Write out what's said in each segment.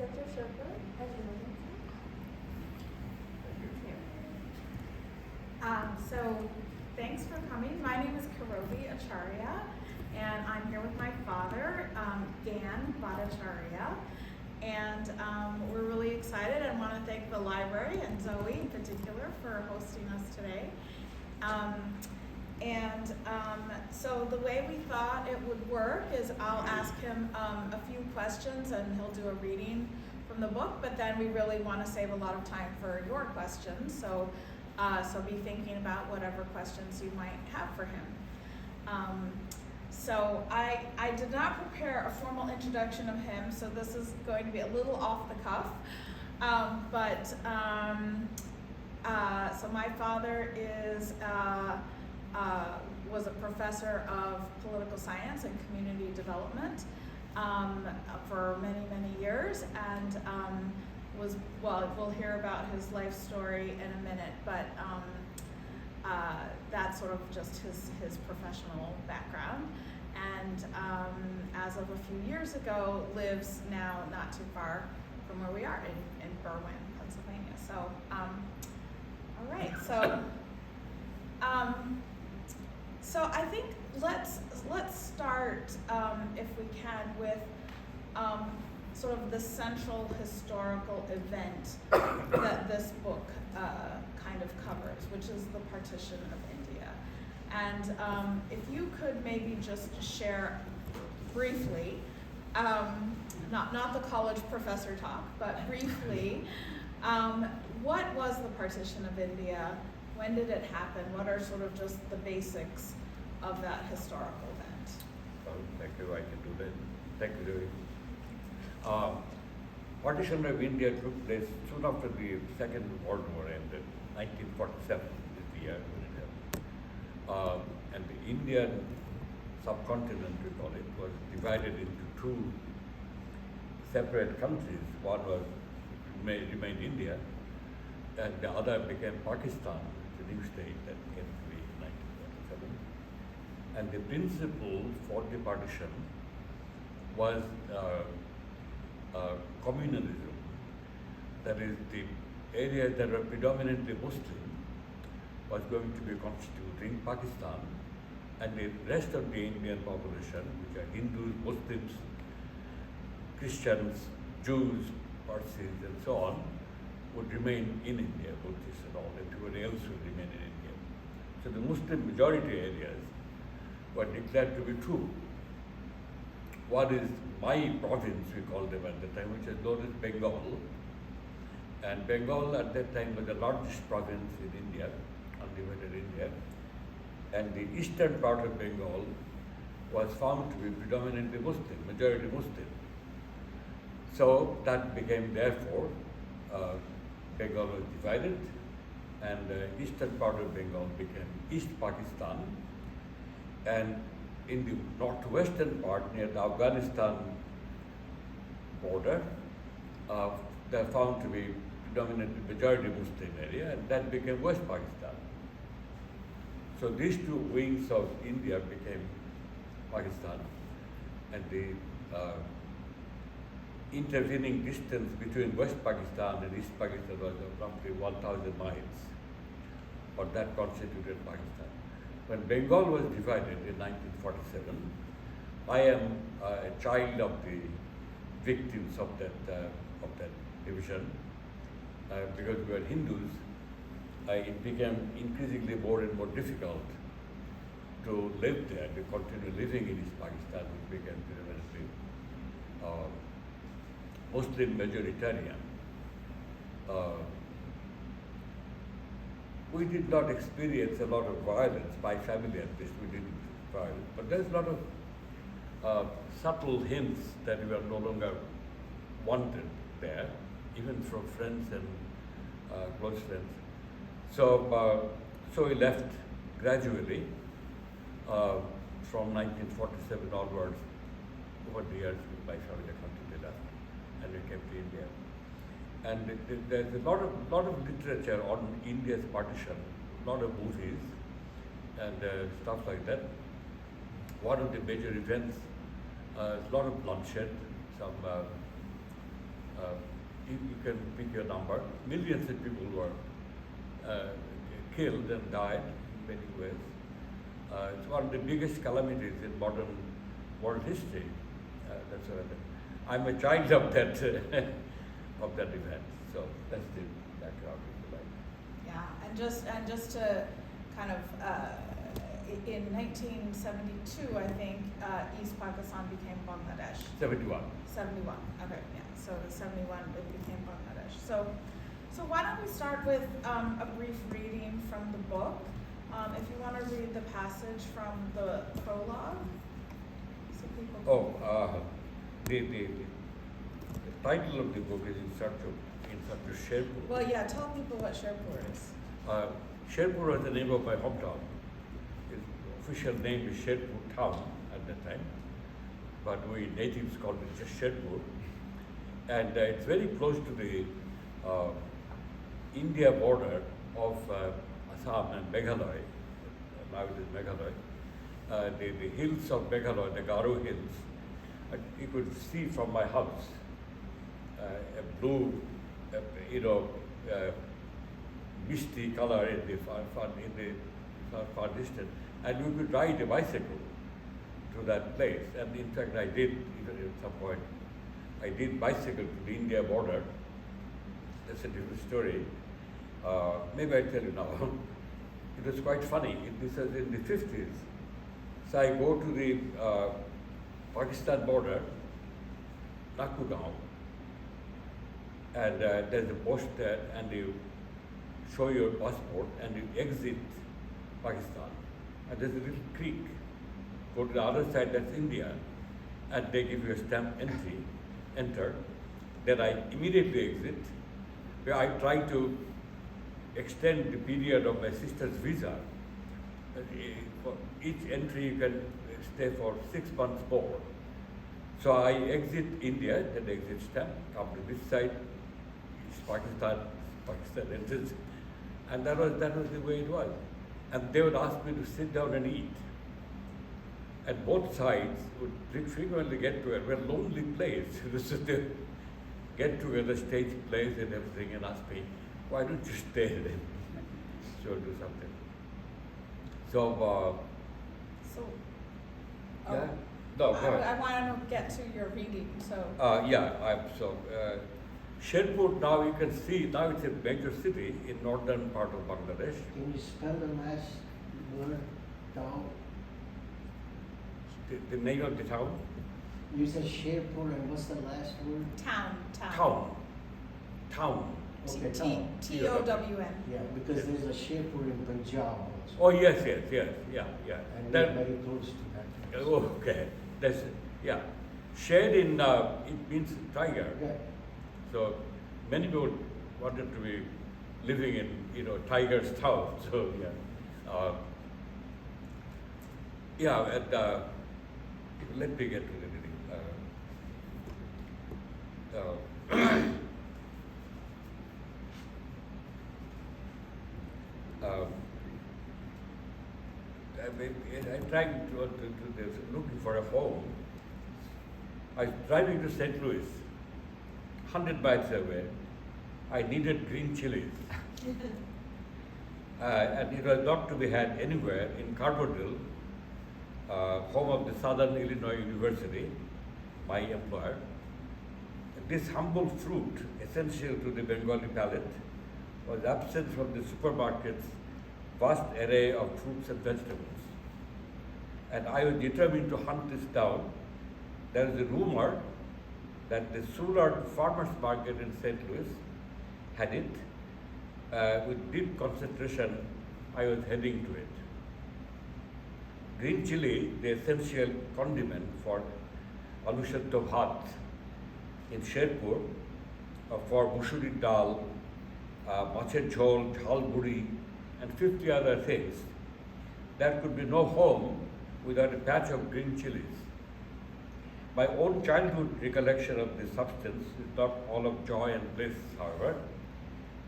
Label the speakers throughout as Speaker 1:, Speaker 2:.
Speaker 1: Dr. Sherpur as your emergency.
Speaker 2: So thanks for coming. My name is J.Bhattacharyya, and I'm here with my father, Dan Bhattacharya. And we're really excited and want to thank the library and Zoe in particular for hosting us today. So the way we thought it would work is I'll ask him a few questions and he'll do a reading from the book, but then we really want to save a lot of time for your questions. So be thinking about whatever questions you might have for him. So I did not prepare a formal introduction of him, so this is going to be a little off the cuff. So my father was a professor of political science and community development for many, many years, and we'll hear about his life story in a minute, but that's sort of just his professional background. And as of a few years ago, lives now not too far from where we are in Berwyn, Pennsylvania. So, all right. So I think let's start, if we can, with sort of the central historical event that this book kind of covers, which is the Partition of India. And if you could maybe just share briefly, not the college professor talk, but briefly, what was the Partition of India? When did it happen? What are sort of just the basics of that historical event?
Speaker 3: Thank you. I can do that. Thank you, Devi. Partition of India took place soon after the Second World War ended. 1947 is the year when it happened. And the Indian subcontinent, we call it, was divided into two separate countries. One remained India, and the other became Pakistan, the new state that came to be in 1947. And the principle for the partition was communalism. That is, the areas that were predominantly Muslim was going to be constituting Pakistan, and the rest of the Indian population, which are Hindus, Muslims, Christians, Jews, Parsis, and so on, would remain in India, Buddhists and all, and everybody else would remain in India. So the Muslim majority areas were declared to be two. One is my province, we call them at the time, which is known as Bengal. And Bengal at that time was the largest province in India, undivided India. And the eastern part of Bengal was found to be predominantly Muslim, majority Muslim. So that became, therefore, Bengal was divided, and the eastern part of Bengal became East Pakistan. And in the northwestern part, near the Afghanistan border, they are found to be predominantly majority Muslim area, and that became West Pakistan. So these two wings of India became Pakistan, and the intervening distance between West Pakistan and East Pakistan was roughly 1,000 miles, but that constituted Pakistan. When Bengal was divided in 1947, I am a child of the victims of that division. Because we were Hindus, it became increasingly more and more difficult to live there, to continue living in East Pakistan, which became predominantly Muslim majoritarian. We did not experience a lot of violence, my family at least, we didn't violence, but there's a lot of subtle hints that we are no longer wanted there, even from friends and close friends. So we left gradually from 1947 onwards. Over the years, my family continued left, and we came to India. And there's a lot of literature on India's partition, a lot of movies and stuff like that. One of the major events, a lot of bloodshed, some You can pick your number. Millions of people were killed and died in many ways. It's one of the biggest calamities in modern world history. That's what I'm a child of that of that event. So that's the background, if you like.
Speaker 2: Yeah, and just to kind of in 1972, I think East Pakistan became Bangladesh.
Speaker 3: 71.
Speaker 2: 71. Okay, yeah. So 71 it became Bangladesh. So why don't we start with a brief reading from the book? If you want to read the passage from the prologue, so people.
Speaker 3: The title of the book is in search of Sherpur.
Speaker 2: Well, yeah. Tell people what Sherpur is.
Speaker 3: Sherpur was the name of my hometown. Its official name is Sherpur town at that time, but we natives called it just Sherpur. And it's very close to the India border of Assam and Meghalaya. Now it is Meghalaya. The hills of Meghalaya, the Garo hills, you could see from my house a blue, misty color in the far distance, and you could ride a bicycle to that place. And in fact, I did even at some point. I did bicycle to the India border. That's a different story. Maybe I'll tell you now. It was quite funny. This was in the 50s. So I go to the Pakistan border, Nakugaon, and there's a post there, and you show your passport and you exit Pakistan. And there's a little creek. Go to the other side, that's India, and they give you a stamp enter. Then I immediately exit, where I try to extend the period of my sister's visa. For each entry you can stay for 6 months more. So I exit India, then exit stamp, come to this side, it's Pakistan entrance. And that was the way it was. And they would ask me to sit down and eat. And both sides would frequently get to a very lonely place. This is the get together, stage plays and everything, and ask me, why don't you stay then? So do something. So, yeah. No, go ahead.
Speaker 2: I want to get to your reading. So.
Speaker 3: Sherpur, now you can see, now it's a major city in northern part of Bangladesh.
Speaker 4: Can you spell the last word down?
Speaker 3: The name of the town?
Speaker 4: You said Sherpur, and what's the last word?
Speaker 2: Town.
Speaker 4: Okay, town.
Speaker 2: T-O-W-N.
Speaker 4: Yeah, because there's a Sherpur in Punjab also.
Speaker 3: Oh, yes, yeah.
Speaker 4: And
Speaker 3: That-
Speaker 4: we're very close to that.
Speaker 3: Oh, okay, that's, yeah. Shed in, it means tiger.
Speaker 4: Okay.
Speaker 3: So many people wanted to be living in, tiger's town. So and let me get to the reading. I'm trying to looking for a home. I was driving to St. Louis, 100 miles away. I needed green chilies. And it was not to be had anywhere in Carbondale, home of the Southern Illinois University, my employer. This humble fruit, essential to the Bengali palate, was absent from the supermarket's vast array of fruits and vegetables. And I was determined to hunt this down. There is a rumor that the Soulard Farmers Market in St. Louis had it. With deep concentration, I was heading to it. Green chili, the essential condiment for alushatto bhat in Sherpur, for mushuri dal, macher jhol, jhal buri, and 50 other things. There could be no home without a patch of green chilies. My own childhood recollection of this substance is not all of joy and bliss, however.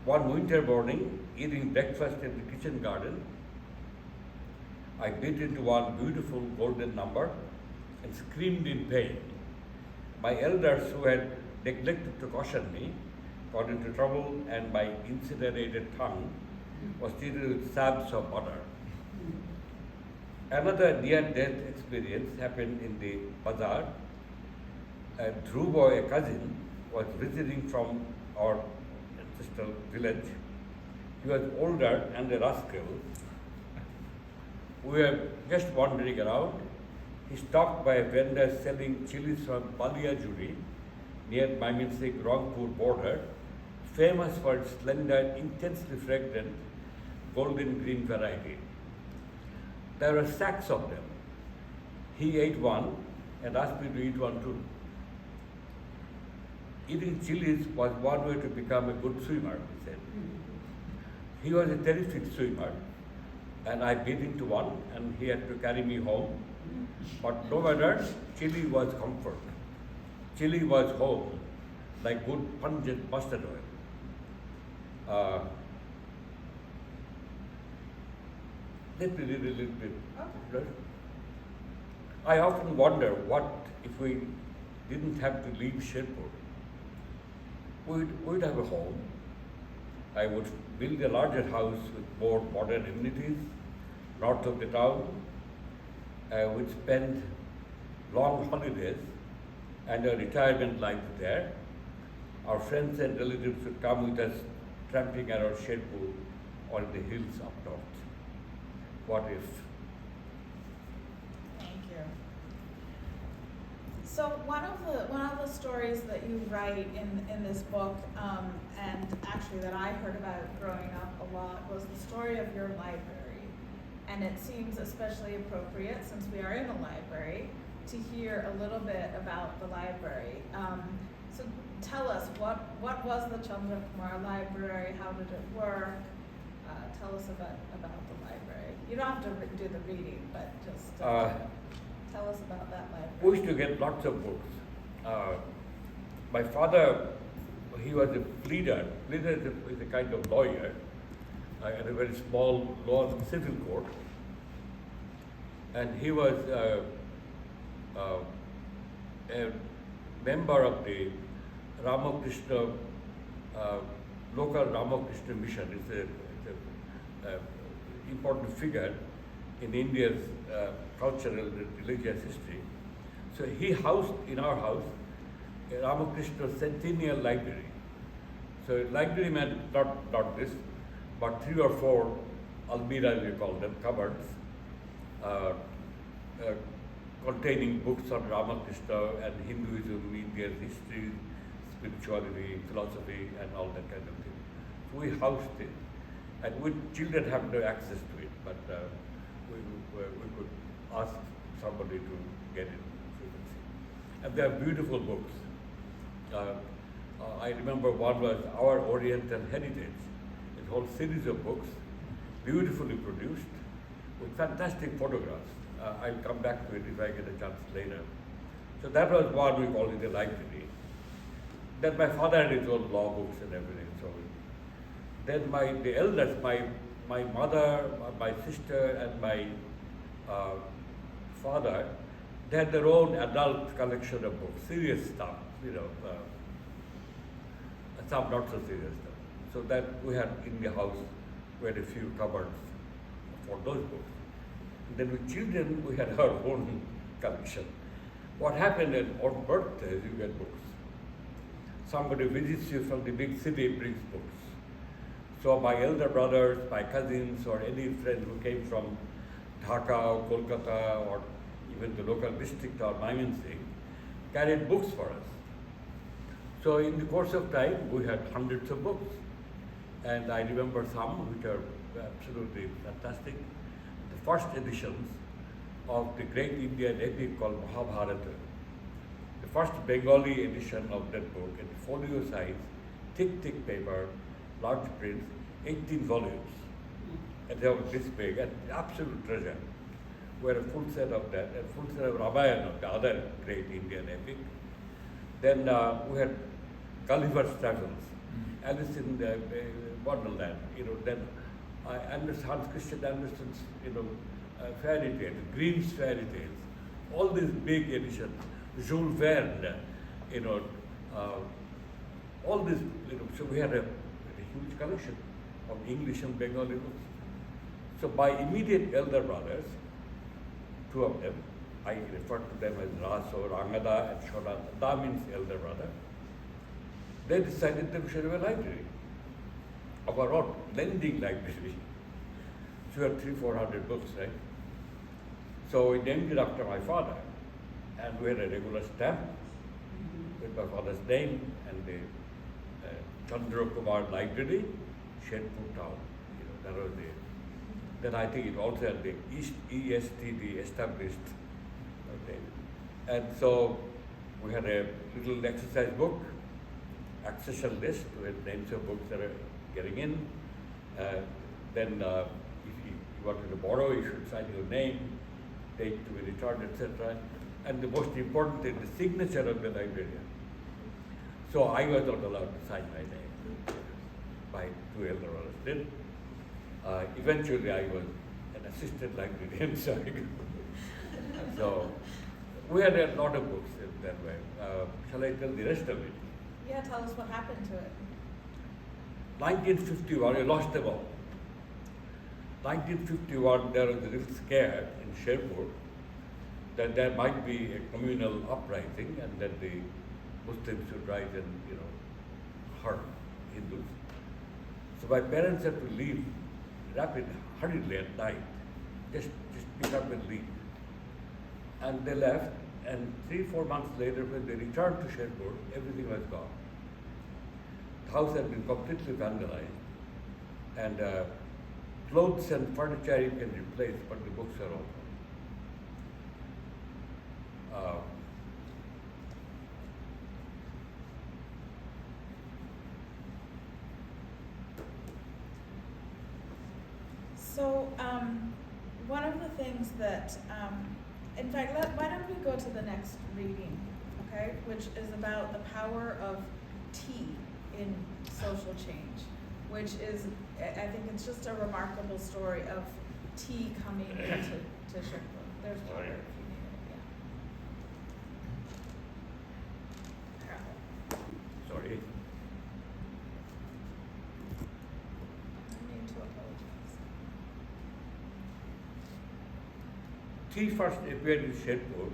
Speaker 3: One winter morning, eating breakfast in the kitchen garden, I bit into one beautiful golden number and screamed in pain. My elders, who had neglected to caution me, got into trouble, and my incinerated tongue was treated with slabs of butter. Another near-death experience happened in the bazaar. Dhruv, a cousin, was visiting from our ancestral village. He was older and a rascal. We were just wandering around. He stopped by a vendor selling chilies from Baliajuri near Mymensingh Rangpur border, famous for its slender, intensely fragrant golden green variety. There were sacks of them. He ate one and asked me to eat one too. Eating chilies was one way to become a good swimmer, he said. He was a terrific swimmer, and I beat him to one, and he had to carry me home. But no matter, chili was comfort. Chili was home, like good pungent mustard oil. Let me read a little bit.
Speaker 2: Okay.
Speaker 3: I often wonder what if we didn't have to leave Sherpur. We'd have a home. I would build a larger house with more modern amenities north of the town. I would spend long holidays and a retirement life there. Our friends and relatives would come with us tramping around Sherpur or in the hills up north. What if?
Speaker 2: Thank you. So one of the stories that you write in this book, and actually that I heard about growing up a lot, was the story of your library. And it seems especially appropriate, since we are in a library, to hear a little bit about the library. So tell us, what was the Chandra Kumar Library? How did it work? Tell us about the library. You don't have to do the reading, but just tell us about that library.
Speaker 3: We used to get lots of books. My father, he was a pleader. Pleader is a kind of lawyer at a very small law civil court. And he was a member of the Ramakrishna, local Ramakrishna mission. It's an important figure in India's cultural and religious history. So he housed in our house a Ramakrishna Centennial Library. So library meant not this, but 3 or 4 almirahs, we call them, cupboards, containing books on Ramakrishna and Hinduism, India's history, spirituality, philosophy, and all that kind of thing. So we housed it, and we children have no access to it, but we could ask somebody to get it. And they are beautiful books. I remember one was Our Oriental Heritage, a whole series of books, beautifully produced, with fantastic photographs. I'll come back to it if I get a chance later. So that was one we called it a library. Then my father had his own law books and everything. So then the elders, my mother, my sister, and my father, they had their own adult collection of books, serious stuff, some not so serious stuff. So that we had in the house, we had a few cupboards for those books. And then with children, we had our own collection. What happened is on birthdays, you get books. Somebody visits you from the big city, brings books. So my elder brothers, my cousins, or any friend who came from Dhaka or Kolkata or even the local district or Mymensingh carried books for us. So in the course of time, we had hundreds of books. And I remember some which are absolutely fantastic. The first editions of the great Indian epic called Mahabharata. The first Bengali edition of that book in folio size, thick paper, large prints, 18 volumes. And they were this big, and absolute treasure. We had a full set of that, a full set of Ramayana, the other great Indian epic. Then we had Gulliver's Travels, Alice in Wonderland, then Hans Christian Andersen's, fairy tales, Grimm's fairy tales, all these big editions, Jules Verne, all this, so we had a huge collection of English and Bengali books. So my immediate elder brothers, two of them, I refer to them as Raso, Rangada and Shoda. Da means elder brother. They decided that we should have a library of our own, lending library. So we had 300-400 books, right? So we named it after my father, and we had a regular stamp with my father's name and the Chandra Kumar Library, Sherpur town. That was the. Then I think it also had the ESTD established. Okay. And so we had a little exercise book, accession list with names of books that are getting in. Then if you wanted to borrow, you should sign your name, date to be returned, etc. And the most important thing, the signature of the librarian. So I was not allowed to sign my name. My two elder brothers did. Eventually I was an assistant librarian, so we had a lot of books in that way. Shall I tell the rest of it?
Speaker 2: Yeah, tell us what happened to it.
Speaker 3: 1951, I lost them all. 1951, there was a little scare in Sherpur that there might be a communal uprising and that the Muslims would rise and, hurt Hindus. So my parents had to leave hurriedly at night, just pick up and leave. And they left, and 3-4 months later, when they returned to Sherpur, everything was gone. The house had been completely vandalized, and clothes and furniture you can replace, but the books are all gone.
Speaker 2: So, one of the things that, in fact, why don't we go to the next reading, okay? Which is about the power of tea in social change, which is, I think it's just a remarkable story of tea coming into Sherpur. There's water if you need it, yeah.
Speaker 3: Sorry.
Speaker 2: I need to apologize.
Speaker 3: Tea first appeared in Sherpur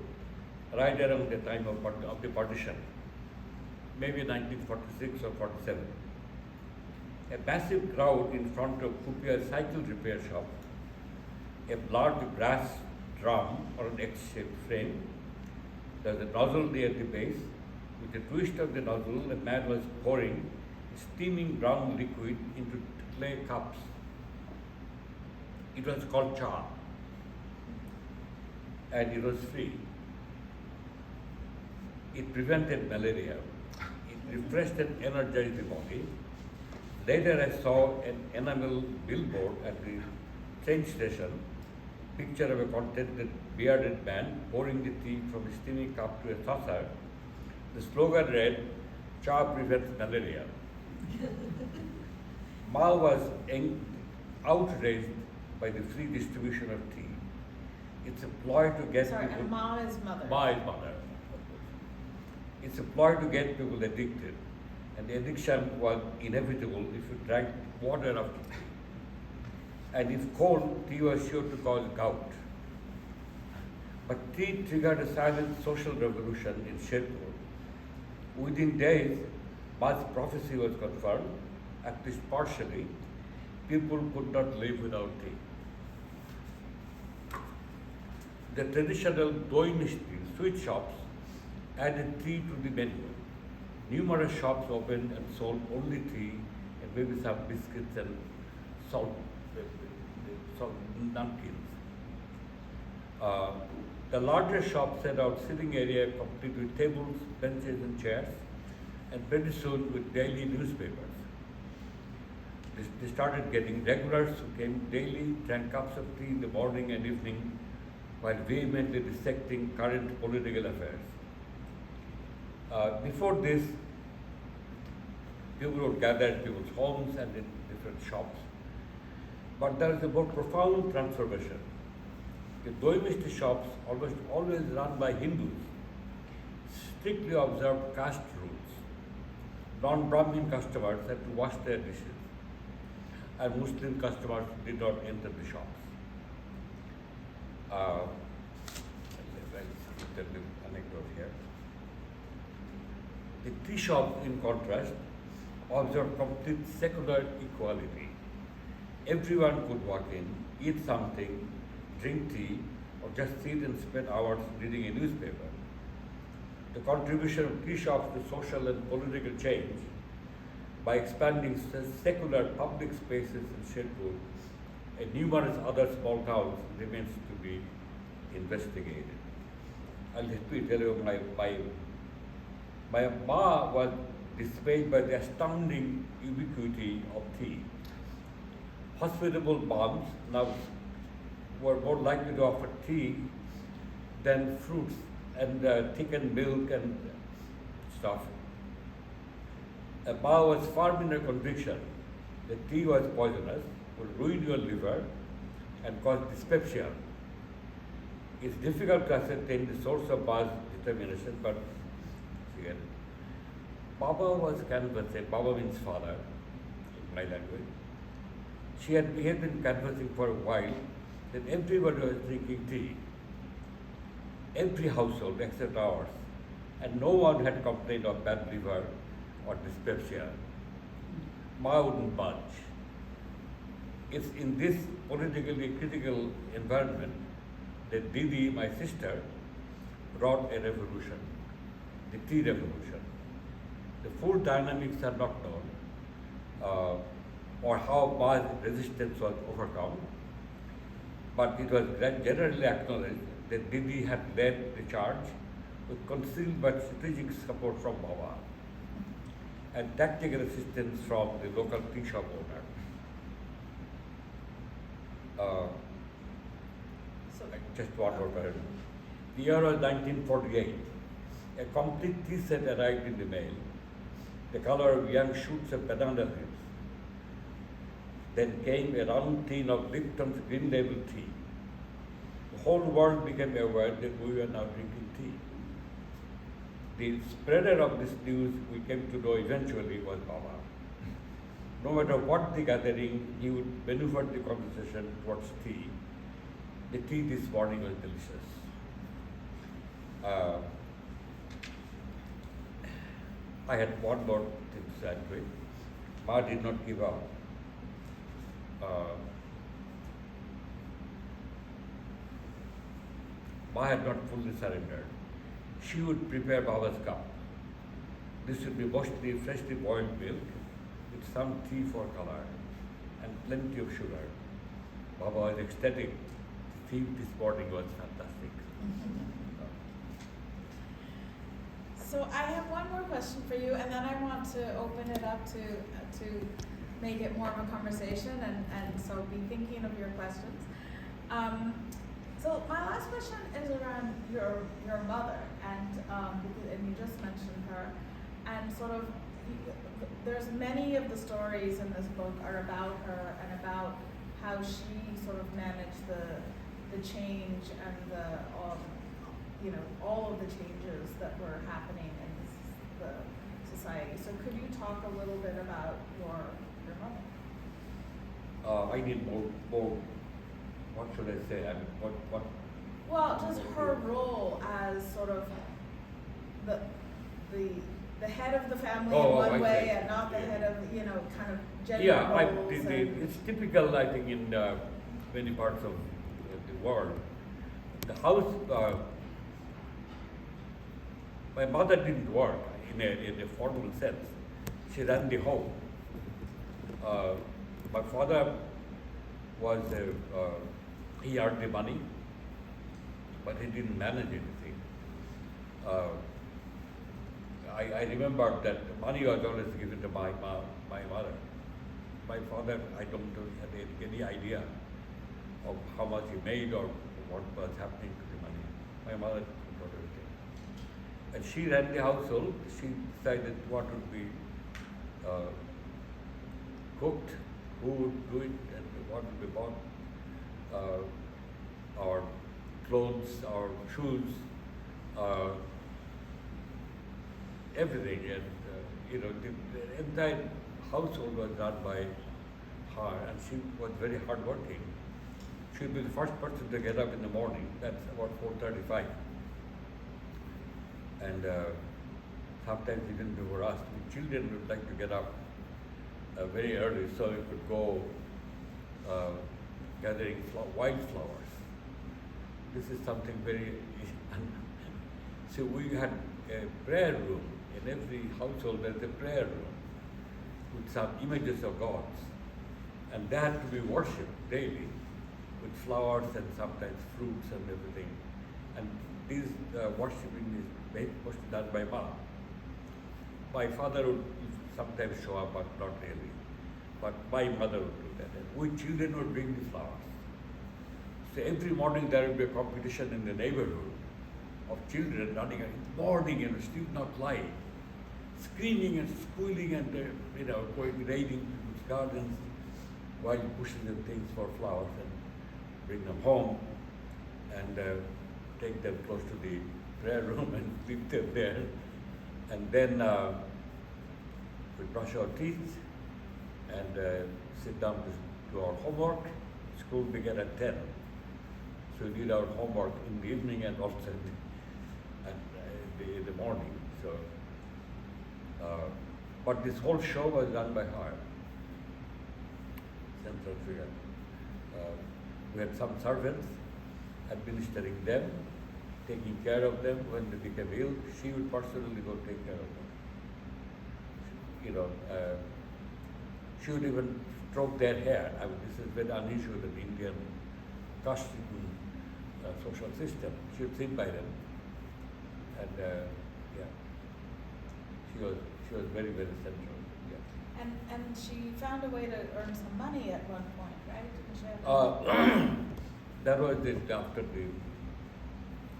Speaker 3: right around the time of the partition, maybe 1946 or 47. A massive crowd in front of Kupia's cycle repair shop, a large brass drum or an X-shaped frame. There was a nozzle near the base. With a twist of the nozzle, a man was pouring steaming brown liquid into clay cups. It was called cha, and it was free. It prevented malaria. It refreshed and energized the body. Later I saw an enamel billboard at the train station, picture of a contented bearded man pouring the tea from a steaming cup to a saucer. The slogan read, "Cha prevents malaria." Mao was outraged by the free distribution of tea. It's a ploy to get
Speaker 2: Sorry,
Speaker 3: people...
Speaker 2: and Ma is mother.
Speaker 3: Ma is mother. It's a ploy to get people addicted. And the addiction was inevitable if you drank water after tea. And if cold, tea was sure to cause gout. But tea triggered a silent social revolution in Sherpur. Within days, Ma's prophecy was confirmed, at least partially. People could not live without tea. The traditional doi mishti, sweet shops, added tea to the menu. Numerous shops opened and sold only tea and maybe some biscuits and salt napkins. The larger shops set out sitting area complete with tables, benches and chairs, and pretty soon with daily newspapers. They started getting regulars who came daily, drank cups of tea in the morning and evening, while vehemently dissecting current political affairs. Before this, people would gather at people's homes and in different shops. But there is a more profound transformation. The doi mishti shops, almost always run by Hindus, strictly observed caste rules. non-Brahmin customers had to wash their dishes, and Muslim customers did not enter the shops. I'll tell the anecdote here. The tea shop, in contrast, observed complete secular equality. Everyone could walk in, eat something, drink tea, or just sit and spend hours reading a newspaper. The contribution of tea shops to social and political change by expanding secular public spaces in Sherpur and numerous other small towns remains to be investigated. I'll let me tell you, my ma was dismayed by the astounding ubiquity of tea. Hospitable moms now were more likely to offer tea than fruits and thickened milk and stuff. Ma was firm in her conviction that tea was poisonous, would ruin your liver, and cause dyspepsia. It's difficult to ascertain the source of Ma's determination, but again, Baba was canvassing. Baba means father in my language. She had been canvassing for a while that everybody was drinking tea. Every household except ours. And no one had complained of bad liver or dyspepsia. Ma wouldn't budge. It's in this politically critical environment that Didi, my sister, brought a revolution, the tea revolution. The full dynamics are not known, or how Ma's resistance was overcome, but it was generally acknowledged that Didi had led the charge with concealed but strategic support from Baba and tactical assistance from the local tea shop owner. Just one more time. The year was 1948. A complete tea set arrived in the mail, the color of young shoots of banana leaves. Then came a round tin of Lipton's Green Label tea. The whole world became aware that we were now drinking tea. The spreader of this news, we came to know eventually, was Baba. No matter what the gathering, he would maneuver the conversation towards tea. The tea this morning was delicious. I had one more thing to add to it. Ma did not give up. Ma had not fully surrendered. She would prepare Baba's cup. This would be mostly freshly boiled milk with some tea for color and plenty of sugar. Baba was ecstatic. The tea this morning was fantastic.
Speaker 2: So I have one more question for you, and then I want to open it up to make it more of a conversation, and so be thinking of your questions. So my last question is around your mother, and you just mentioned her, and sort of there's many of the stories in this book are about her and about how she sort of managed the change and all of the changes that were happening in the society. So could you talk a little bit about your mother?
Speaker 3: I need more. What should I say? I mean, what?
Speaker 2: Well, just her role as sort of the head of the family in one way, and not the head of kind of gender roles.
Speaker 3: It's typical, I think, in many parts of the world. The house. My mother didn't work in a formal sense. She ran the home. My father was he earned the money, but he didn't manage anything. I remember that money was always given to my mother. My father, I don't have any idea of how much he made or what was happening to the money. My mother controlled everything. And she ran the household. She decided what would be cooked, who would do it, and what would be bought. Our clothes, our shoes, everything. And the entire household was run by her, and she was very hardworking. She would be the first person to get up in the morning. That's about 4:35, and sometimes even before us, the children would like to get up very early so we could go gathering wildflowers. This is something very. So we had a prayer room. In every household there's a prayer room with some images of gods. And they had to be worshipped daily with flowers and sometimes fruits and everything. And this worshipping is mostly done by mom. My father would sometimes show up, but not really. But my mother would do that. And we children would bring the flowers. So every morning there would be a competition in the neighborhood of children running in the morning and still not light, screaming and squealing and going raiding people's gardens, while pushing them things for flowers and bring them home and take them close to the prayer room and leave them there. And then we brush our teeth and sit down to our homework. School began at 10. So we did our homework in the evening and also in the morning. So, but this whole show was done by her. Central figure. We had some servants administering them, taking care of them when they became ill. She would personally go take care of them. She would even stroke their hair. I mean, this is very unusual in the Indian caste social system. She would sit by them, and she was very, very central. Yeah.
Speaker 2: And she found a way to earn some money at one point, right? Didn't she have
Speaker 3: That was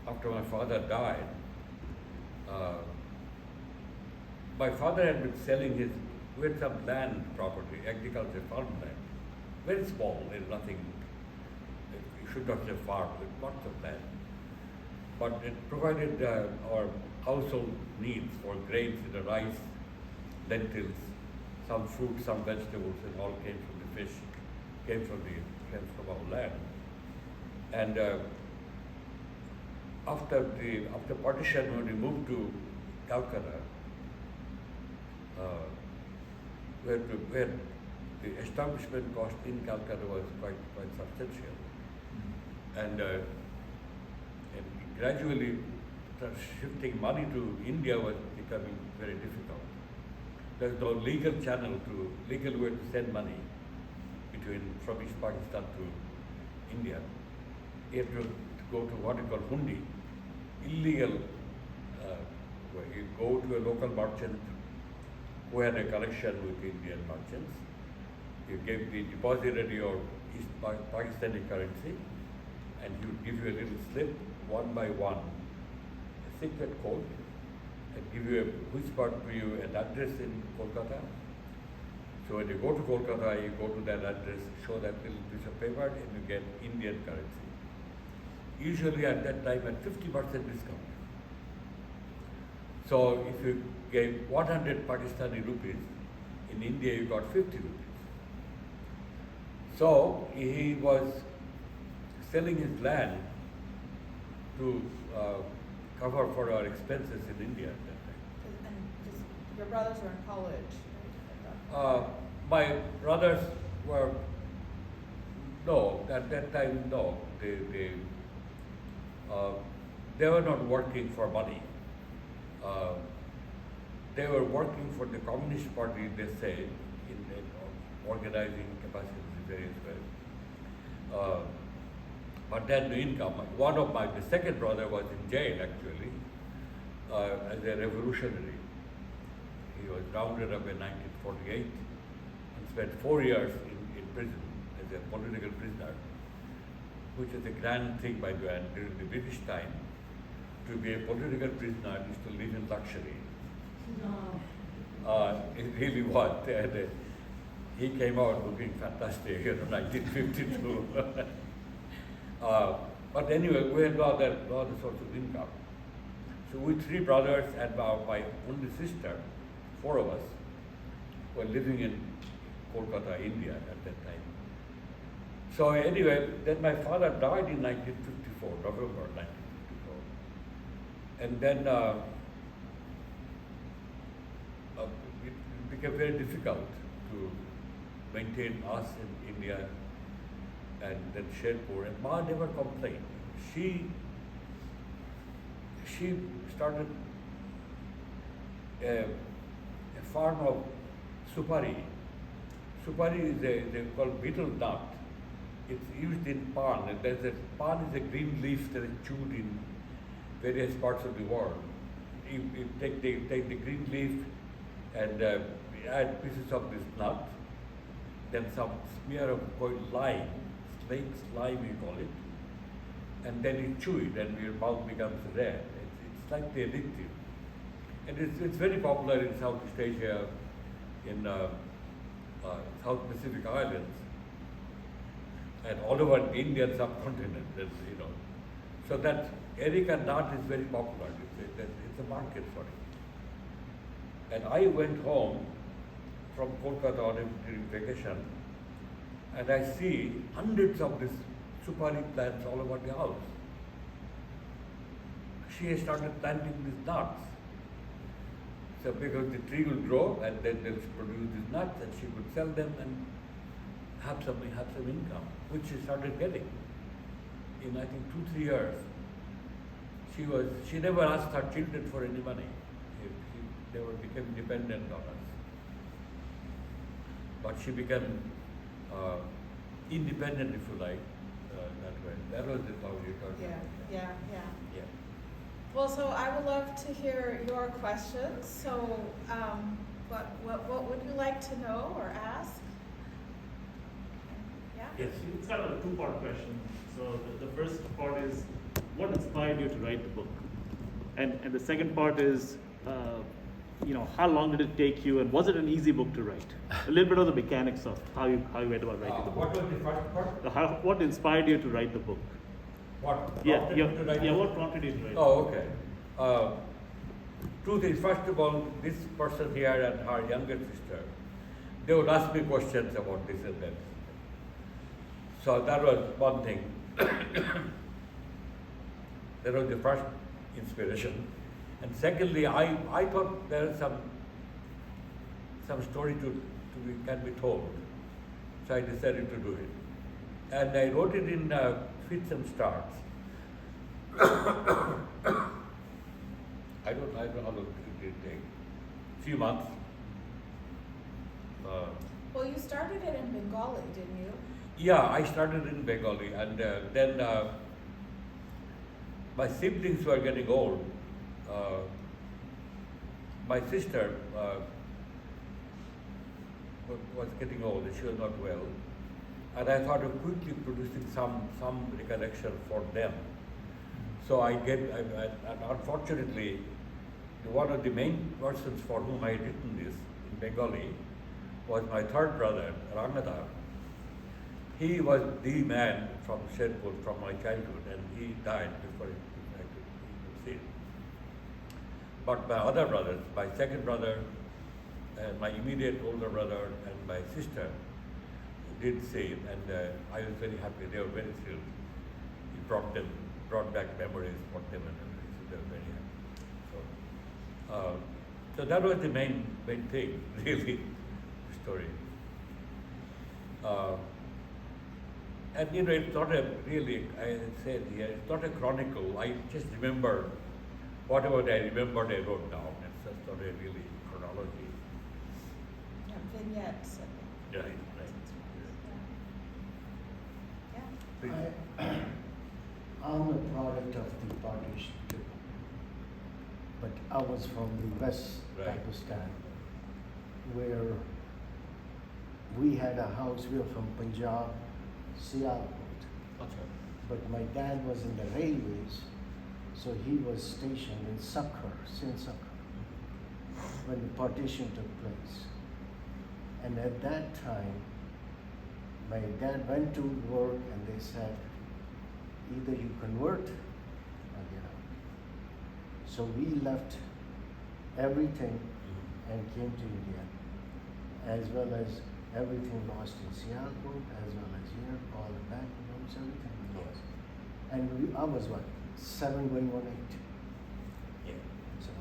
Speaker 3: after my father died. My father had been selling we had some land property, agriculture, farmland, very small, there's nothing, you should not say farm, with lots of land. But it provided our household needs for grains, rice, lentils, some fruit, some vegetables, and all came from the fish, came from our land. And after partition, when we moved to Calcutta, where the establishment cost in Calcutta was quite substantial, and gradually shifting money to India was becoming very difficult. There's no legal way to send money from East Pakistan to India. You have to go to what is called hundi, illegal way. You go to a local merchant who had a connection with Indian merchants. You gave the depository or East Pakistani currency, and he would give you a little slip, one by one, a secret code, and give you whisper to you an address in Kolkata. So when you go to Kolkata, you go to that address, show that little piece of paper, and you get Indian currency. Usually at that time at 50% discount. So if you gave 100 Pakistani rupees, in India you got 50 rupees. So he was selling his land to cover for our expenses in India at that time.
Speaker 2: And your brothers were in college, right?
Speaker 3: My brothers were, no, at that time, no. They were not working for money. They were working for the Communist Party, they say, in organizing capacity in various ways. But they had no income. The second brother was in jail actually, as a revolutionary. He was rounded up in 1948 and spent 4 years in prison as a political prisoner, which is a grand thing, by the way. And during the British time, to be a political prisoner is to live in luxury.
Speaker 1: No.
Speaker 3: It really was. And, he came out looking fantastic, 1952. But anyway, we had no other source of income. So we three brothers and my only sister, four of us, were living in Kolkata, India at that time. So anyway, then my father died in 1954, November 1954. And then it became very difficult to maintain us in India and then Sherpur. And Ma never complained. She started a farm of supari. Supari is they call betel nut. It's used in pan. And pan is a green leaf that is chewed in various parts of the world. You take the green leaf and add pieces of this nut, then some smear of lime, snake slime we call it, and then you chew it and your mouth becomes red. It's slightly addictive. And it's very popular in Southeast Asia, in South Pacific Islands, and all over the Indian subcontinent, you know. So that Erica nut is very popular. It's a market for it. And I went home from Kolkata during vacation, and I see hundreds of these supari plants all over the house. She has started planting these nuts. So because the tree will grow and then they'll produce these nuts, and she could sell them and have some income, which she started getting. In I think 2-3 years, she never asked her children for any money. They became dependent on us. But she became independent, if you like, that way. That was how you taught me.
Speaker 2: Yeah.
Speaker 5: Well, so I would love to hear your questions. So, what would you like to know or ask? Yeah.
Speaker 3: Yes.
Speaker 6: It's kind of a two-part question. So the first part is, what inspired you to write the book? And the second part is, how long did it take you, and was it an easy book to write? A little bit of the mechanics of how you went about writing the book.
Speaker 3: What was the first part?
Speaker 6: What inspired you to write the book?
Speaker 3: What
Speaker 6: Yeah,
Speaker 3: prompted you to write the
Speaker 6: what
Speaker 3: book?
Speaker 6: prompted you to write?
Speaker 3: Oh, okay. Two things. First of all, this person here and her younger sister, they would ask me questions about this and that. So that was one thing. That was the first inspiration. And secondly, I thought there is some story can be told. So I decided to do it. And I wrote it in fits and starts. I don't know how long it did take. Few months.
Speaker 2: Well, you started it in Bengali, didn't you?
Speaker 3: Yeah, I started in Bengali, and then my siblings were getting old. My sister was getting old; she was not well, and I thought of quickly producing some recollection for them. So and unfortunately, one of the main persons for whom I had written this in Bengali was my third brother, Rangada. He was the man from Sherpur, from my childhood, and he died before I could see it. But my other brothers, my second brother, and my immediate older brother, and my sister did see it, and I was very happy. They were very thrilled. He brought back memories for them, and everything, so they were very happy. So that was the main thing, really, the story. And it's not I said here, it's not a chronicle. I just remember whatever I remembered I wrote down. It's just not a really chronology.
Speaker 2: Yeah, vignettes.
Speaker 3: Yeah, right.
Speaker 2: Yeah.
Speaker 4: I'm a product of the partition too. But I was from the West
Speaker 3: Right.
Speaker 4: Pakistan, where we had a house. We were from Punjab, Sialkot. But my dad was in the railways, so he was stationed in Sindh when the partition took place. And at that time, my dad went to work and they said, either you convert or get out. So we left everything and came to India, as well as everything lost in Sherpur, as well as here, all the bank loans, everything we lost. And I was what, 7 going on 8.
Speaker 3: Yeah.
Speaker 4: So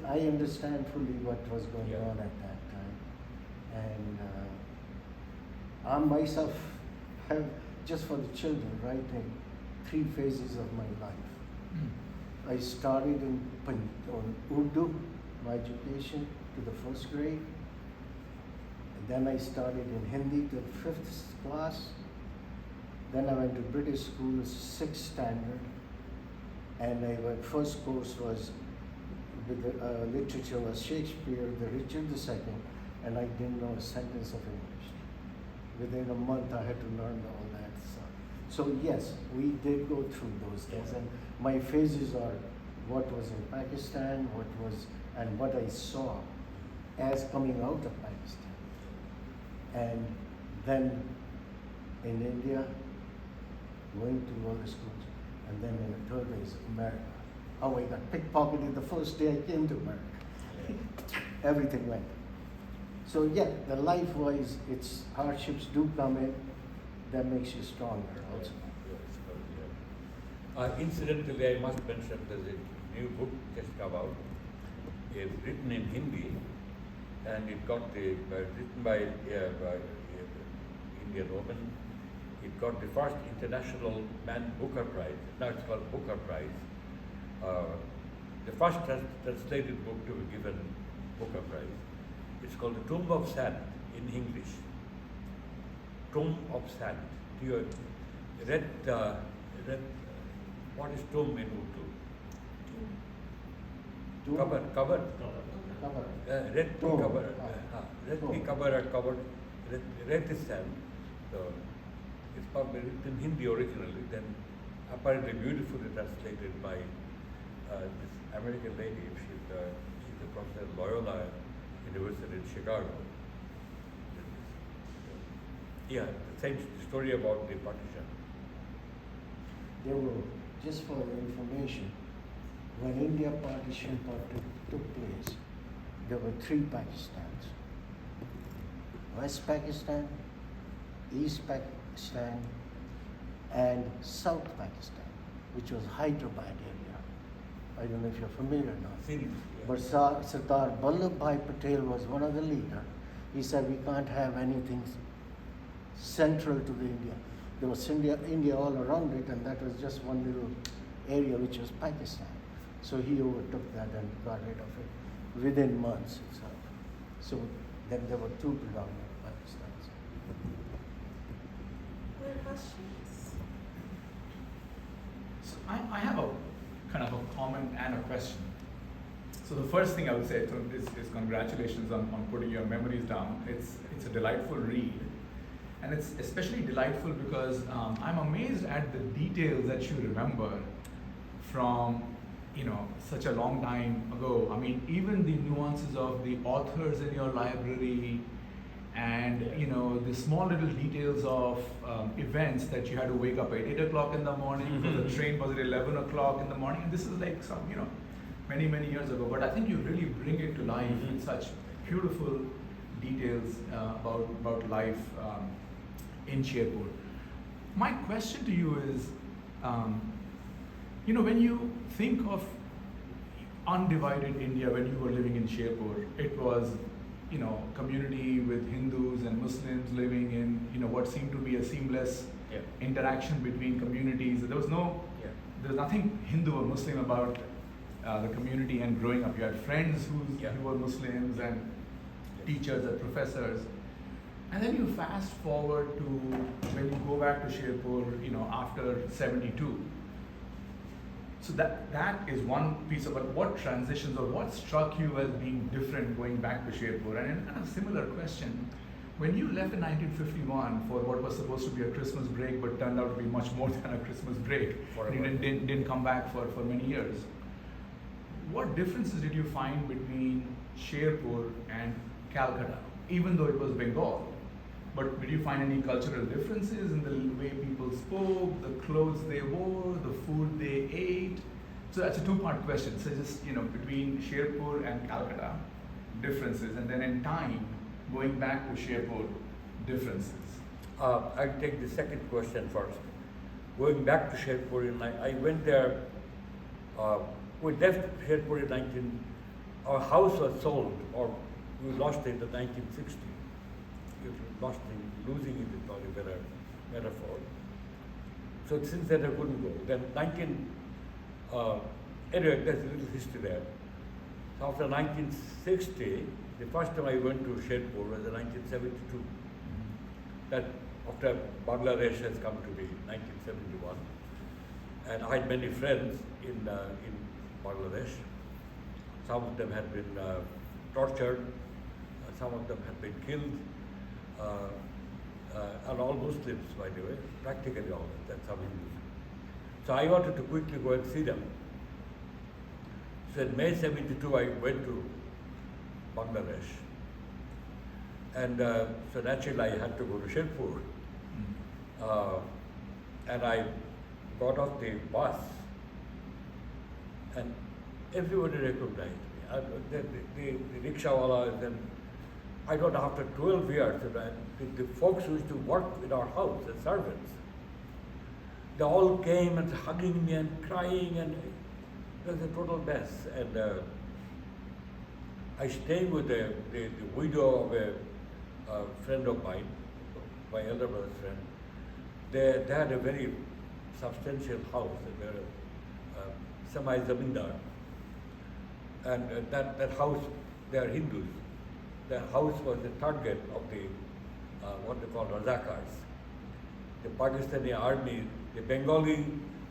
Speaker 4: I understand fully what was going
Speaker 3: Yeah.
Speaker 4: on at that time. And I myself have, just for the children, writing 3 phases of my life. I started on Urdu, my education, to the 1st grade. And then I started in Hindi to the 5th class. Then I went to British school, 6th standard. And my first course was with the literature was Shakespeare, the Richard II, and I didn't know a sentence of English. Within a month, I had to learn all that stuff. So yes, we did go through those things, and my phases are what was in Pakistan, and what I saw as coming out of Pakistan, and then in India, going to all the schools, and then in the 3rd is America. How I got pickpocketed the first day I came to America. Everything went. So yeah, the life-wise, its hardships do come in. That makes you stronger also.
Speaker 3: Incidentally, I must mention there's a new book just come out. It's written in Hindi, and it got written by Indian woman. It got the first International Man Booker Prize. Now it's called Booker Prize. The first translated book to be given Booker Prize. It's called The Tomb of Sand in English. Tomb of Sand. You read what is tomb in Urdu?
Speaker 4: Tomb.
Speaker 3: Cover.
Speaker 4: Cover.
Speaker 3: Red
Speaker 4: Tomb.
Speaker 3: cover. Red
Speaker 4: Tomb.
Speaker 3: cover are covered. Red is sand. So it's probably written in Hindi originally, then apparently beautifully translated by this American lady. She's a professor at Loyola University in Chicago. Yeah, the same story about the partition.
Speaker 4: There were, just for your information, when India partition took place, there were 3 Pakistans. West Pakistan, East Pakistan, and South Pakistan, which was Hyderabad area. I don't know if you're familiar or not.
Speaker 3: Seen,
Speaker 4: But Sardar Vallabhbhai Patel was one of the leaders. He said, we can't have anything central to the India. There was India all around it, and that was just one little area, which was Pakistan. So he overtook that and got rid of it within months itself. So then there were 2 predominant Pakistans.
Speaker 2: Other questions?
Speaker 7: So I have a kind of a comment and a question. So the first thing I would say is congratulations on putting your memories down. It's a delightful read. And it's especially delightful because I'm amazed at the details that you remember from, such a long time ago. I mean, even the nuances of the authors in your library and, the small little details of events that you had to wake up at 8 o'clock in the morning, because the train was at 11 o'clock in the morning. And this is like some, many, many years ago. But I think you really bring it to life with such beautiful details about life in Sherpur. My question to you is, when you think of undivided India, when you were living in Sherpur, it was, community with Hindus and Muslims living in, what seemed to be a seamless interaction between communities. There was nothing Hindu or Muslim about the community and growing up. You had friends who were Muslims and teachers and professors. And then you fast forward to when you go back to Sherpur, after 72. So that is one piece of it. What transitions or what struck you as being different going back to Sherpur? And a similar question, when you left in 1951 for what was supposed to be a Christmas break but turned out to be much more than a Christmas break, and you didn't come back for many years, what differences did you find between Sherpur and Calcutta, even though it was Bengal? But did you find any cultural differences in the way people spoke, the clothes they wore, the food they ate? So that's a 2-part question. So just, between Sherpur and Calcutta, differences, and then in time, going back to Sherpur, differences?
Speaker 3: I'll take the second question first. Going back to Sherpur, I went there, we left Sherpur in our house was sold, or we lost it in 1960. Losing it is probably a better metaphor. So since then I couldn't go. Then anyway, there's a little history there. So after 1960, the first time I went to Sherpur was in 1972. That after Bangladesh has come to be 1971, and I had many friends in Bangladesh. Some of them had been tortured, some of them had been killed, and all Muslims, by the way, practically all. That's some Hindus. So I wanted to quickly go and see them. So in May '72, I went to Bangladesh, and so naturally I had to go to Sherpur. And I got off the bus, and everybody recognized me. The rickshawala, then I don't know, after 12 years, the folks who used to work in our house, the servants, they all came and hugging me and crying, and it was a total mess. And I stayed with the widow of a friend of mine, my elder brother's friend. They had a very substantial house, they were semi-zamindar. And that house, they are Hindus. The house was the target of the, what they call Razakars, the Pakistani army, the Bengali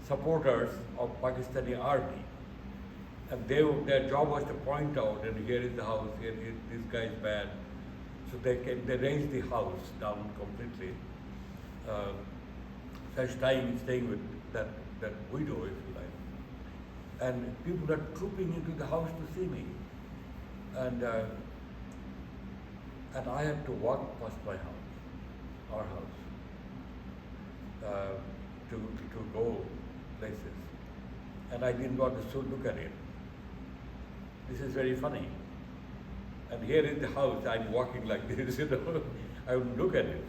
Speaker 3: supporters of Pakistani army. And their job was to point out, and here is the house, here is, this guy is bad. So they raised the house down completely. Such time staying with that widow, if you like. And people are trooping into the house to see me. And I had to walk past my house, our house, to go places. And I didn't want to look at it. This is very funny. And here in the house, I'm walking like this, I wouldn't look at it.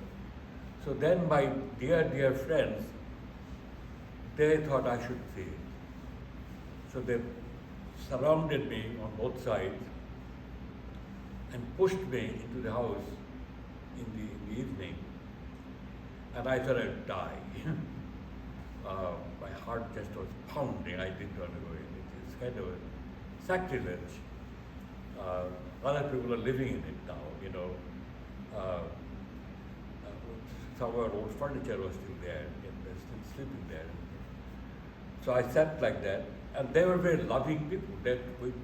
Speaker 3: So then my dear friends, they thought I should see it. So they surrounded me on both sides and pushed me into the house in the evening. And I thought I'd die. My heart just was pounding. I didn't want to go in. It's kind of a sacrilege. Other people are living in it now, some of our old furniture was still there, and they're still sleeping there. So I sat like that, and they were very loving people that would,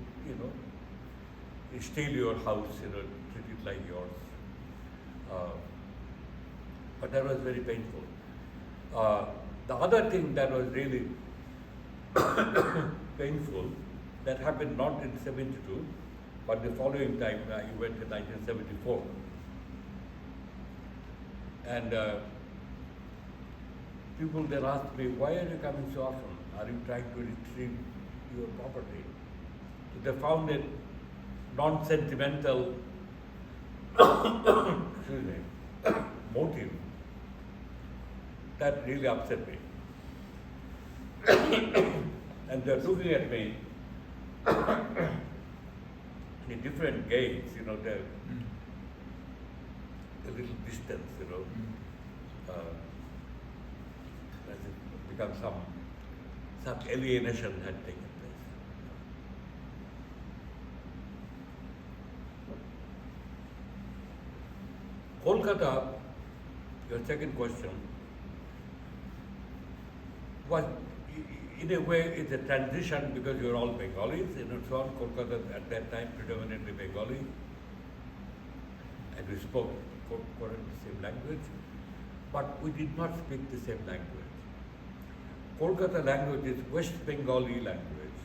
Speaker 3: steal your house, treat it like yours. But that was very painful. The other thing that was really painful, that happened not in '72, but the following time, I went in 1974. And people then asked me, why are you coming so often? Are you trying to retrieve your property? So they found it non-sentimental motive. That really upset me. And they're looking at me in a different gaze, they're a little distance, as it becomes some alienation had taken place. Kolkata, your second question, was in a way it's a transition because you're all Bengalis, so on. Kolkata at that time predominantly Bengali, and we spoke the same language, but we did not speak the same language. Kolkata language is West Bengali language.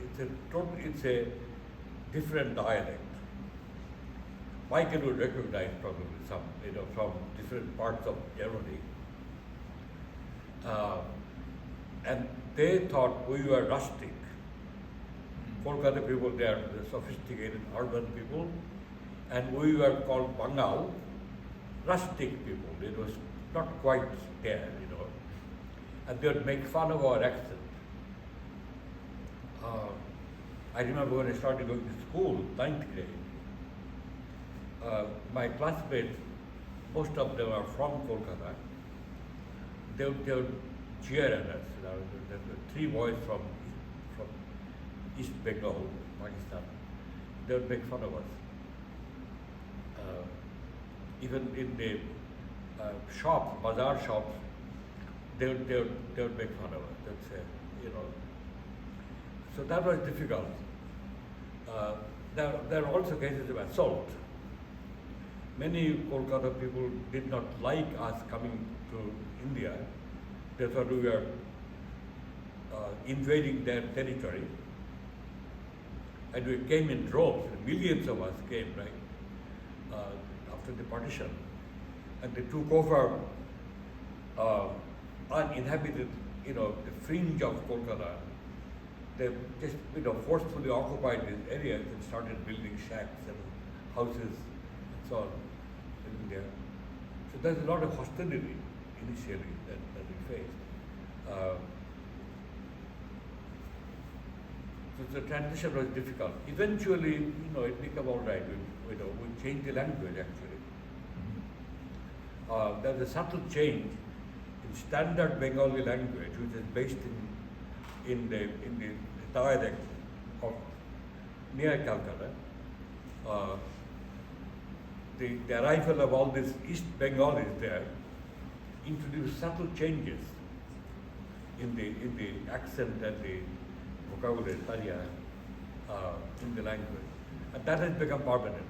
Speaker 3: It's a different dialect. Michael would recognize probably some, from different parts of Germany. And they thought we were rustic. Kolkata people, they are the sophisticated urban people. and we were called Bengal, rustic people. It was not quite there, and they would make fun of our accent. I remember when I started going to school, 9th grade, my classmates, most of them are from Kolkata. They would cheer at us. There were 3 boys from East Bengal, Pakistan. They would make fun of us. Even in the shops, bazaar shops, they would make fun of us. They'd say, So that was difficult. There are also cases of assault. Many Kolkata people did not like us coming to India. They thought we were invading their territory. And we came in droves. Millions of us came, right, after the partition. And they took over uninhabited, the fringe of Kolkata. They just, forcefully occupied these areas and started building shacks and houses and so on in India. So there's a lot of hostility initially that we faced. So the transition was difficult. Eventually, it became all right. We changed the language actually. There's a subtle change in standard Bengali language, which is based in the dialect of near Calcutta. The arrival of all these East Bengalis there introduced subtle changes in the accent and the vocabulary in the language, and that has become permanent.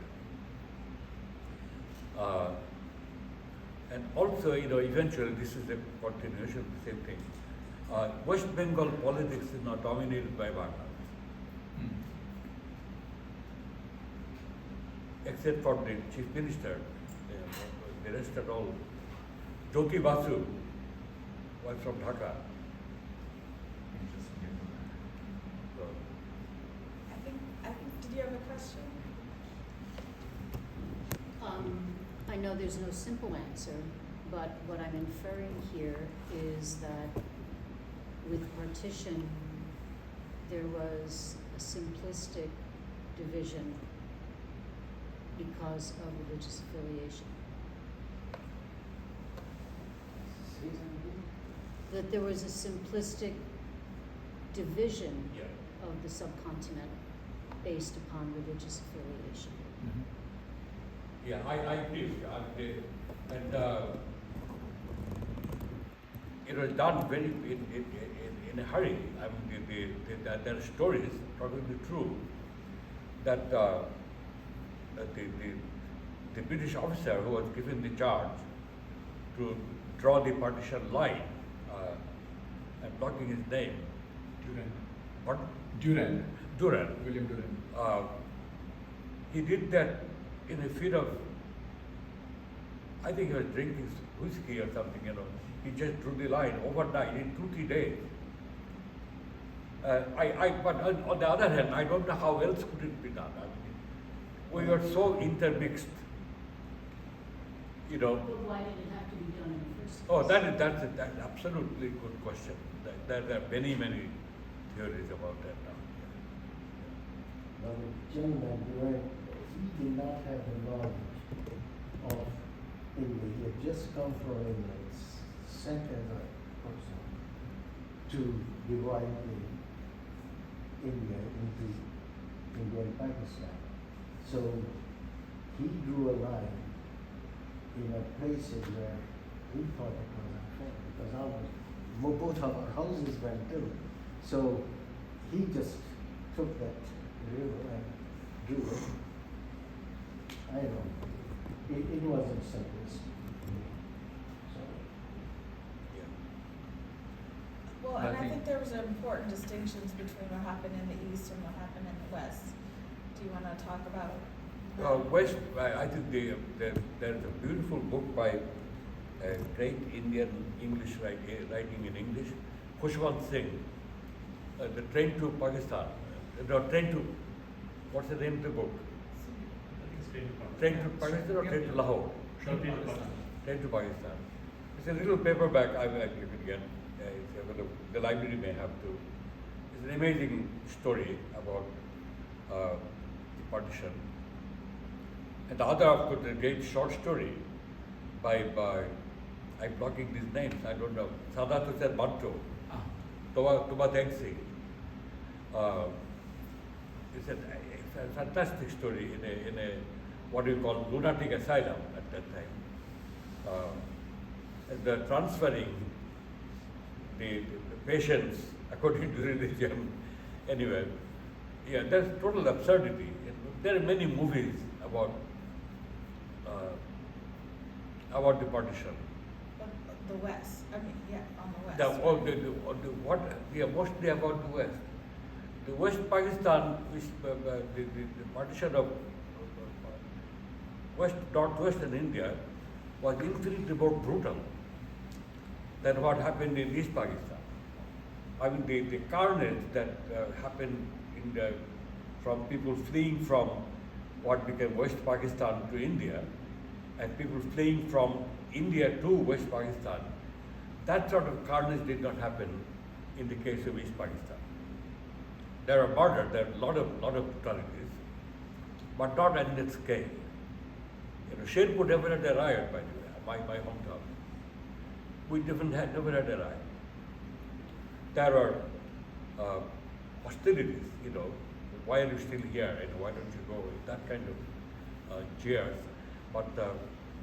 Speaker 3: And also, eventually, this is a continuation of the same thing. West Bengal politics is now dominated by Bangals, except for the chief minister. The rest are all. Jyoti Basu was from Dhaka. So,
Speaker 2: I think, did you have a question?
Speaker 8: I know there's no simple answer, but what I'm inferring here is that with partition, there was a simplistic division because of religious affiliation. That there was a simplistic division of the subcontinent based upon religious affiliation.
Speaker 3: Yeah, I agree. And it was done very in a hurry. I mean, there are stories, probably true, that the British officer who was given the charge to draw the partition line, I'm blocking his name.
Speaker 7: Durand.
Speaker 3: What?
Speaker 7: Durand.
Speaker 3: Durand.
Speaker 7: William Durand.
Speaker 3: He did that in a fit of, I think he was drinking whiskey or something, He just drew the line overnight in 2-3 days. But on the other hand, I don't know how else could it be done. I mean, we were so intermixed,
Speaker 8: But why did it have to be done in the first place?
Speaker 3: Oh, that's an absolutely good question. There are many theories about that now.
Speaker 4: Now, the gentleman, he did not have the knowledge of India. He had just come from England, sent as a person to divide India into India and Pakistan. So he drew a line in places where we thought it was unfair because both of our houses went too. So he just took that river and drew it. I don't know. It wasn't simple. So,
Speaker 2: Well,
Speaker 7: I
Speaker 2: and I
Speaker 7: think-
Speaker 2: think there was important distinctions between what happened in the East and what happened in the West. Do you want to talk about?
Speaker 3: West, I think there's a beautiful book by a great Indian English writing in English, Khushwant Singh, The Train to Pakistan. The Train to, what's the name of the book? Train to Pakistan or train to Lahore? Train to Pakistan. It's a little paperback you can get. The library may have to. It's an amazing story about the partition. And the other, of course, a great short story by I'm blocking these names, I don't know. Sadat Hussain Bhatto, Tuba Deng. It's a fantastic story in a what you call lunatic asylum at that time. The transferring the patients according to religion. Anyway, yeah, there's total absurdity. There are many movies about the partition.
Speaker 2: The West, I mean, yeah, on the West.
Speaker 3: Mostly about the West. The West Pakistan, which the partition of northwestern India was infinitely more brutal than what happened in East Pakistan. I mean, the carnage that happened from people fleeing from what became West Pakistan to India, and people fleeing from India to West Pakistan, that sort of carnage did not happen in the case of East Pakistan. There are murder, there are a lot of brutalities, but not at that scale. You know, Sherpur never had a riot, by the way, my hometown. We never had a riot. There are hostilities, you know, why are you still here, and why don't you go, that kind of cheers. But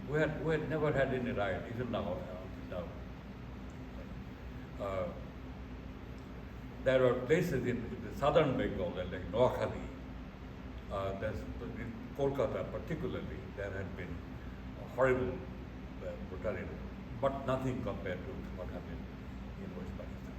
Speaker 3: we had never had any riot, even now. There are places in the southern Bengal, like Noakhali, in Kolkata particularly, there had been horrible brutality, but nothing compared to what happened in West Pakistan.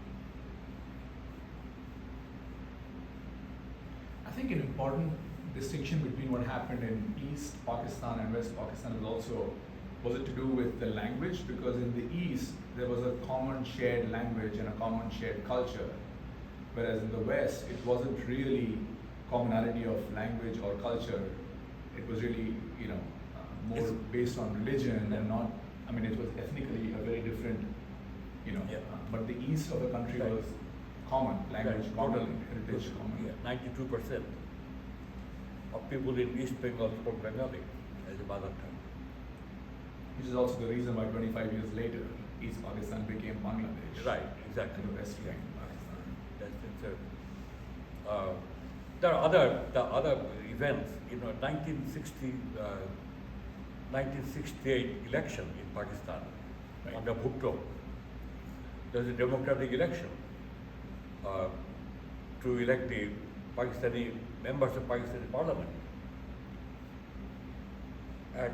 Speaker 7: I think an important distinction between what happened in East Pakistan and West Pakistan was it to do with the language, because in the East there was a common shared language and a common shared culture, whereas in the West it wasn't really commonality of language or culture. It was really, more based on religion and not, it was ethnically a very different, but the East of the country was common, language common, heritage common.
Speaker 3: Yeah, 92% of people in East Bengal spoke Bengali as a mother tongue.
Speaker 7: Which is also the reason why 25 years later, East Pakistan became Bangladesh.
Speaker 3: Right, exactly.
Speaker 7: And the West became Pakistan.
Speaker 3: There are other events. 1968 election in Pakistan under Bhutto. There was a democratic election to elect the Pakistani members of Pakistani parliament, and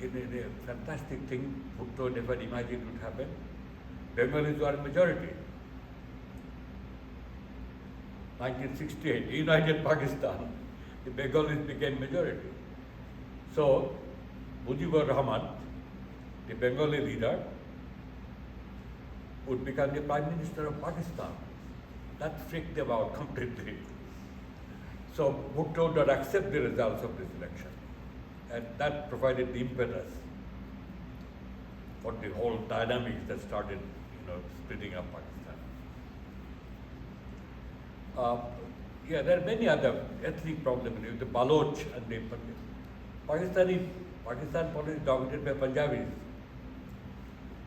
Speaker 3: in a fantastic thing Bhutto never imagined would happen. Bengalis were a majority. 1968, United Pakistan, the Bengalis became majority. So, Mujibur Rahman, the Bengali leader, would become the Prime Minister of Pakistan. That freaked them out completely. So, Bhutto did not accept the results of this election. And that provided the impetus for the whole dynamics that started, splitting up Pakistan. There are many other ethnic problems. The Baloch and the Pakistan politics dominated by Punjabis.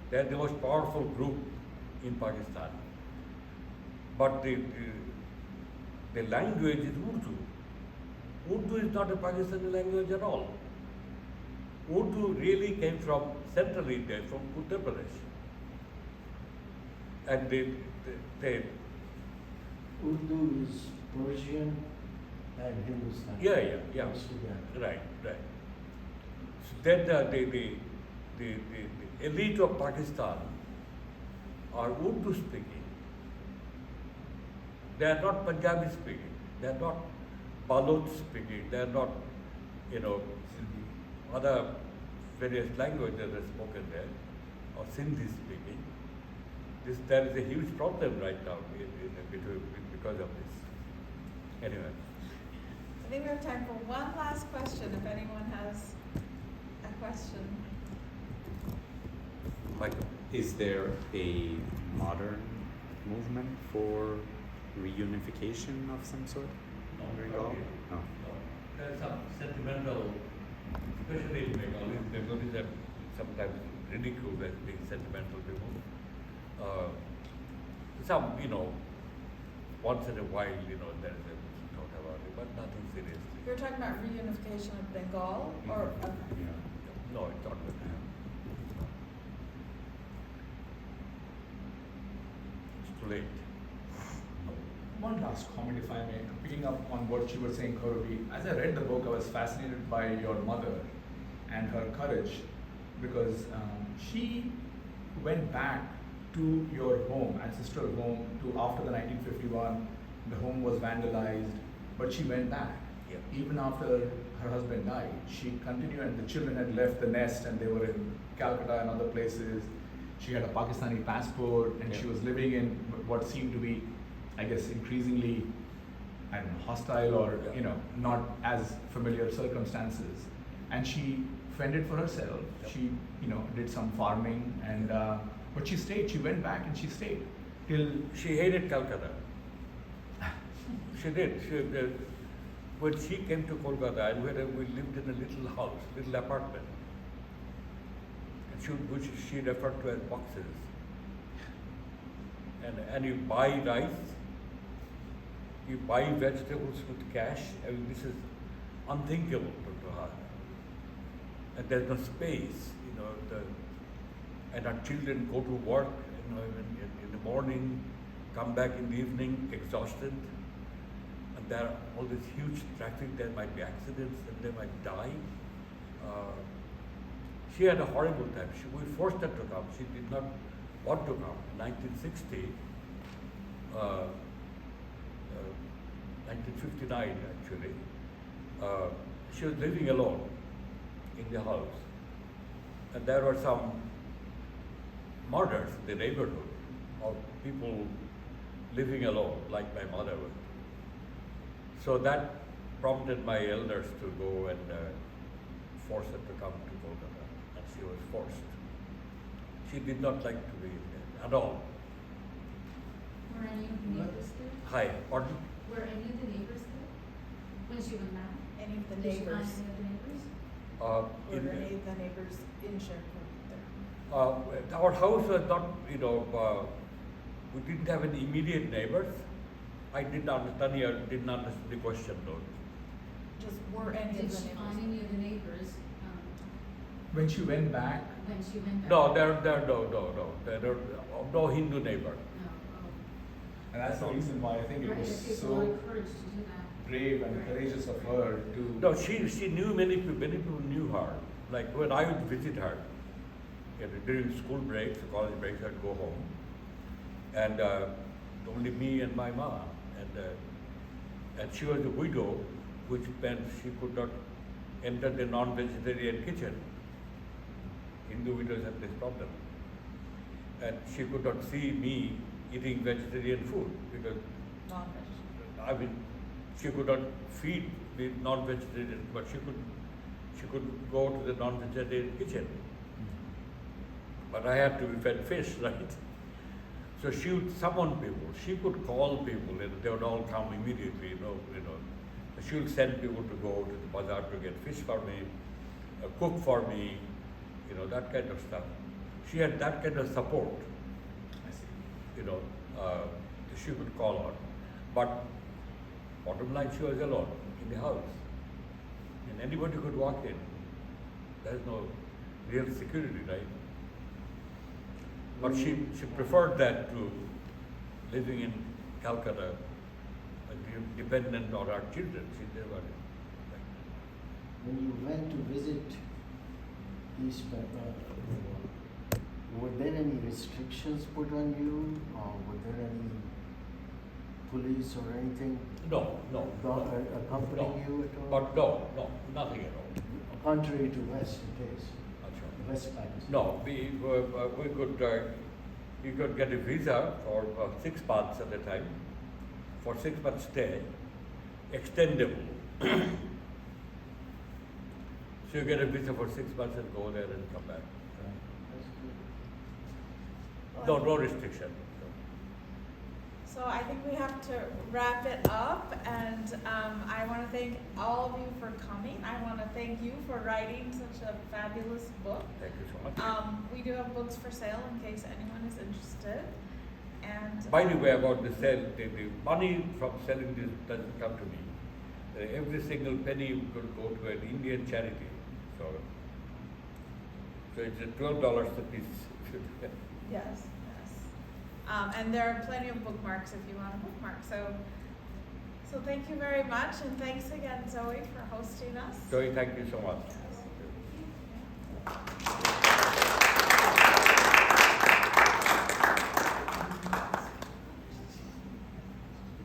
Speaker 3: They are the most powerful group in Pakistan. But the language is Urdu. Urdu is not a Pakistani language at all. Urdu really came from central India, from Uttar Pradesh. And they
Speaker 4: Urdu is Persian and Hindustani.
Speaker 3: Yeah.
Speaker 4: Mixed together.
Speaker 3: Right. So then the elite of Pakistan are Urdu speaking. They are not Punjabi speaking. They are not Baloch speaking. They are not, other various languages are spoken there, or Sindhi speaking. There is a huge problem right now because of this. Anyway.
Speaker 2: think we have time for one last question, if anyone has a question.
Speaker 3: Michael.
Speaker 9: Is there a modern movement for reunification of some sort?
Speaker 3: No,
Speaker 9: in
Speaker 3: not
Speaker 9: Bengal?
Speaker 3: really.
Speaker 9: No.
Speaker 3: No. There's some sentimental, especially in Bengal. Bengalis are sometimes ridiculed as being sentimental people. Some, once in a while, there is a talk about it, but nothing seriously.
Speaker 2: You're talking about reunification of Bengal, or of,
Speaker 9: Yeah.
Speaker 3: No, it's not going to happen. It's too late.
Speaker 7: One last comment, if I may. Picking up on what you were saying, Korobi, as I read the book, I was fascinated by your mother and her courage, because she went back to your home, ancestral home, to after the 1951. The home was vandalized, but she went back.
Speaker 3: Yeah.
Speaker 7: Even after her husband died, she continued, and the children had left the nest and they were in Calcutta and other places. She had a Pakistani passport, and she
Speaker 3: Yeah.
Speaker 7: was living in what seemed to be, I guess, increasingly, I don't know, hostile or,
Speaker 3: Yeah.
Speaker 7: not as familiar circumstances. And she fended for herself.
Speaker 3: Yeah.
Speaker 7: She, did some farming, and but she stayed. She went back and she stayed till.
Speaker 3: She hated Calcutta. She did. When she came to Kolkata, and we lived in a little house, little apartment, and which she referred to as boxes. And you buy rice, you buy vegetables with cash. I mean, this is unthinkable to her. And there's no space, and our children go to work, in the morning, come back in the evening exhausted, and there are all this huge traffic. There might be accidents, and they might die. She had a horrible time. We forced her to come. She did not want to come. In 1960, 1959 actually, she was living alone in the house, and there were some murders in the neighborhood of people living alone, like my mother was. So that prompted my elders to go and force her to come to Kolkata, and she was forced. She did not like to be there at all.
Speaker 1: Were any of the neighbors there?
Speaker 3: Hi, pardon?
Speaker 1: Were any of the neighbors there? When she went back?
Speaker 2: any of the
Speaker 1: Did she find
Speaker 2: neighbors,
Speaker 1: any of the neighbors?
Speaker 2: or
Speaker 3: In-
Speaker 2: any of the neighbors in Sherpur there?
Speaker 3: Our house was not, we didn't have any immediate neighbors. I didn't understand the question though.
Speaker 2: Just were any
Speaker 1: Did
Speaker 2: of the
Speaker 1: she find
Speaker 2: neighbors?
Speaker 1: any of the neighbors,
Speaker 7: When she went back,
Speaker 1: when she went back?
Speaker 3: No, there are no Hindu neighbor.
Speaker 1: No,
Speaker 7: and that's the reason why I think
Speaker 1: oh.
Speaker 7: it
Speaker 1: Right,
Speaker 7: was
Speaker 1: it takes a
Speaker 7: so
Speaker 1: lot of courage to do that.
Speaker 7: brave and courageous of her to.
Speaker 3: No, she knew many people knew her. Like when I would visit her, during school breaks, college breaks, I'd go home, and only me and my mom, and she was a widow, which meant she could not enter the non-vegetarian kitchen. Hindu widows have this problem, and she could not see me eating vegetarian food because
Speaker 2: Non-vegetarian.
Speaker 3: she could not feed the non-vegetarian, but she could go to the non-vegetarian kitchen. But I had to be fed fish, right? So she would summon people. She could call people, and they would all come immediately. She would send people to go to the bazaar to get fish for me, cook for me, that kind of stuff. She had that kind of support.
Speaker 7: I see.
Speaker 3: She could call on. But bottom line, she was alone in the house. And anybody could walk in. There's no real security, right? But she preferred that to living in Calcutta, dependent on her children. She never.
Speaker 4: When you went to visit East Bengal, were there any restrictions put on you, or were there any police or anything
Speaker 3: No.
Speaker 4: accompanying
Speaker 3: No.
Speaker 4: you at all?
Speaker 3: But no, nothing at all.
Speaker 4: Contrary to West, it is.
Speaker 3: That's right.
Speaker 4: West Pakistan.
Speaker 3: No, we could you could get a visa for 6 months at a time, for 6 months stay, extendable So you get a visa for 6 months and go there and come back.
Speaker 4: That's good.
Speaker 3: No restriction.
Speaker 2: So I think we have to wrap it up, and I want to thank all of you for coming. I want to thank you for writing such a fabulous book.
Speaker 3: Thank you so much.
Speaker 2: We do have books for sale in case anyone is interested. And
Speaker 3: By the way, about the sale, the money from selling this doesn't come to me. Every single penny will go to an Indian charity. So it's $12 a piece.
Speaker 2: yes. And there are plenty of bookmarks if you want a bookmark. So thank you very much, and thanks again, Zoe, for hosting us.
Speaker 3: Joey, thank you so much.
Speaker 2: Yes.